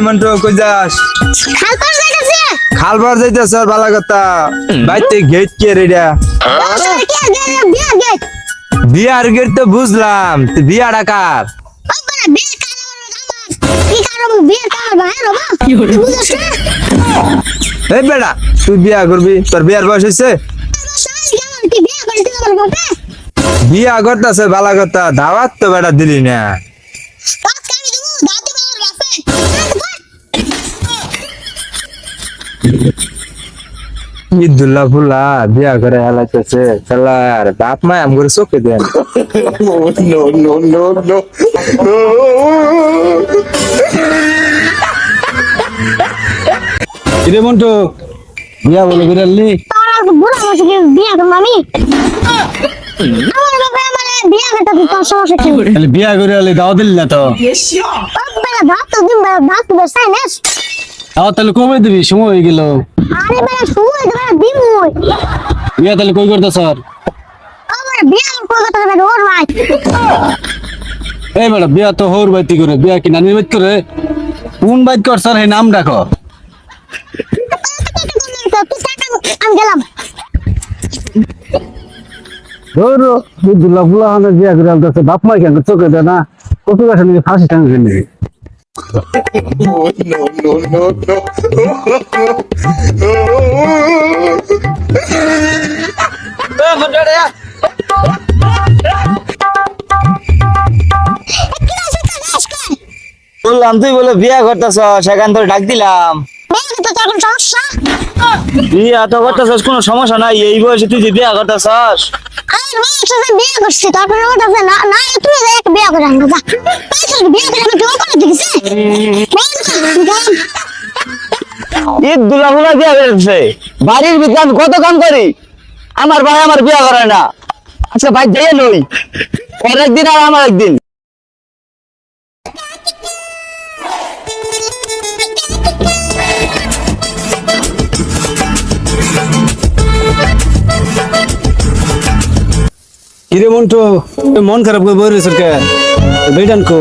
মন্টু কই যাস? খালবার যাইতেছ ভালো কথা। বাইতে গেট কে রেডা? বিয়ার গেট তো বুঝলাম, বিয়া ডাকার এই বেড়া তুই বিয়া করবি? তোর বিয়ার বয়স হয়েছে? বিয়া করতেছে ভালো কথা, দাওয়াত তো বেড়া দিলি না। ঈদুল্লাহ ফুলা বিয়া করে হেলাইতেছে, খেলার বাপ মা আম করে চোখে দেন। রে মন্টু বিয়া বলে বিড়ালি বিয়া করে আলি দাও দিল না তো তাহলে কমে দিবি, সময় হয়ে গেল। বিয়া তাহলে কই করতে স্যার? এই ম্যাডাম বিয়া তো হোর বাইতি করে, বিয়া কি নানির বাইত করে? কোন বাইত কর স্যার এই নাম ডাকো। বিয়া করে আলতেছে, বাপ মা কেন চোখে দেয় না? কত গাছ নিয়ে ফাঁসি টাঙ্গে ফেলে বললাম তুই বলে বিয়া করতেছ, সেখান থেকে ডাক দিলাম। বিয়া তো করতেছস, কোনো সমস্যা নাই। এই বয়সে তুই যে বিয়া করতেছস, ঈদ দুলা ফুলা বিয়া করেছে। বাড়ির ভিতরে আমি কত কাম করি, আমার ভাই আমার বিয়া করে না। আচ্ছা ভাই যাই নই, ওর একদিন আর আমার একদিন। কিরে মন্টু মন খারাপ করে বই রয়েছে কে? বেটান কো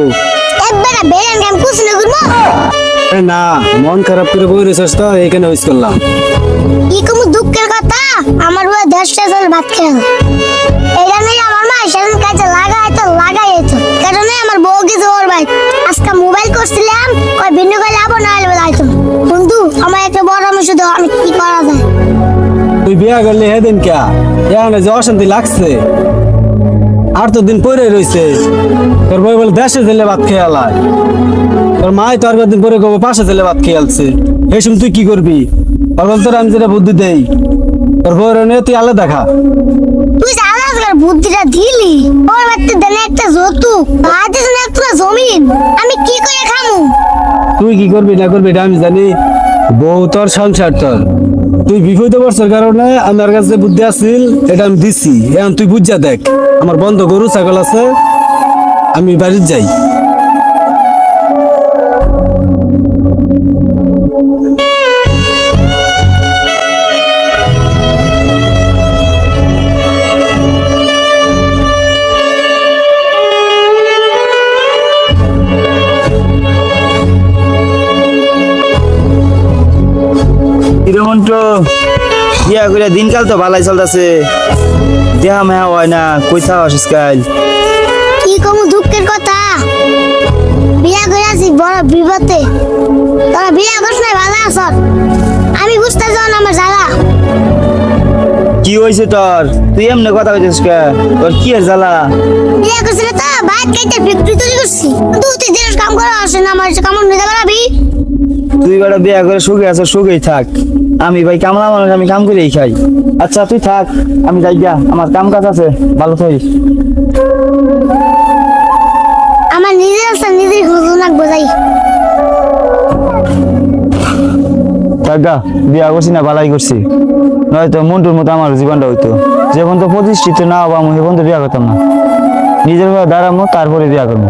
না, মন খারাপ করে বই রয়েছিস তো এইখানে উইস করলাম। কি কোন দুঃখের কথা, আমার বউ দেশটা চল ভাত খেয়ে এইটা নেই। আমার মা সেদিন কাজে লাগাইতো কারণে আমার বউ গেছে ওর ভাই। আজকে মোবাইল করছিলাম, ওই ভিন্ন করে যাবো না হলে যাইতো। বন্ধু আমার একটা পরামর্শ দাও, আমি কি করা যায়? তুই বিয়া করলি হেদিন কে এখানে যে অশান্তি লাগছে, আর তো দিন পরে রয়েছে। তোর বই বলে দেশে জেলে ভাত খেয়ে আলায়, তোর মাই তো আর কদিন পরে কবে পাশে জেলে ভাত খেয়ে আলছে। এই সময় তুই কি করবি? আর বল তোর আমি যেটা বুদ্ধি দেই, তোর বউর নিয়ে তুই আলাদা দেখা। তুই জানাস বুদ্ধিটা দিলি, ওর বাড়িতে দেনে একটা যৌতুক, ভাইতে একটা জমিন, আমি কি করে খামু? তুই কি করবি না করবি এটা আমি জানি। বউ তোর সংসার তোর, তুই বিপদে পড়ছর কারণে আমার কাছে বুদ্ধি আছিল, এটা আমি দিছি। এখন তুই বুঝা দেখ, আমার বন্ধ গরু ছাগল আছে, আমি বাড়ির যাই। বিয়া করে দিনকাল তো ভালাই চলতেছে, দেহা মেহা হয় না। কই থাকস কাল? কি কম দুঃখের কথা, বিয়া করে আছি বড় বিপদে। তোরা বিয়া করছ না, ভালো আছ? আমি বুঝতে যাও না আমার জ্বালা। কি হয়েছে তোর? তুই এমনি কথা কইছিস কে? তোর কি এর জ্বালা? বিয়া করছিল তো ভাত খাইতে ফ্যাক্টরি তৈরি করছি, তুই দিনের কাম করা আসে না, আমার কামড় নিতে পারবি? তুই বেটা বিয়া করে সুখে আছো, সুখেই থাক। আমি ভাই কামলা মানুষ, আমি কাম করেই খাই। আচ্ছা তুই থাক, আমি যাই গা, আমার কাম কাজ আছে। ভালো থাকিস। আমার নিজের আছে, নিজের খোঁজ রাখবো। যাই থাকা, বিয়া করছি না ভালাই করছি, নয়তো মন্টুর মতো আমার জীবনটা হইতো। যে পর্যন্ত প্রতিষ্ঠিত না হবো, আমি সে পর্যন্ত বিয়া করতাম না। নিজের দাঁড়াবো, তারপরে বিয়া করবো।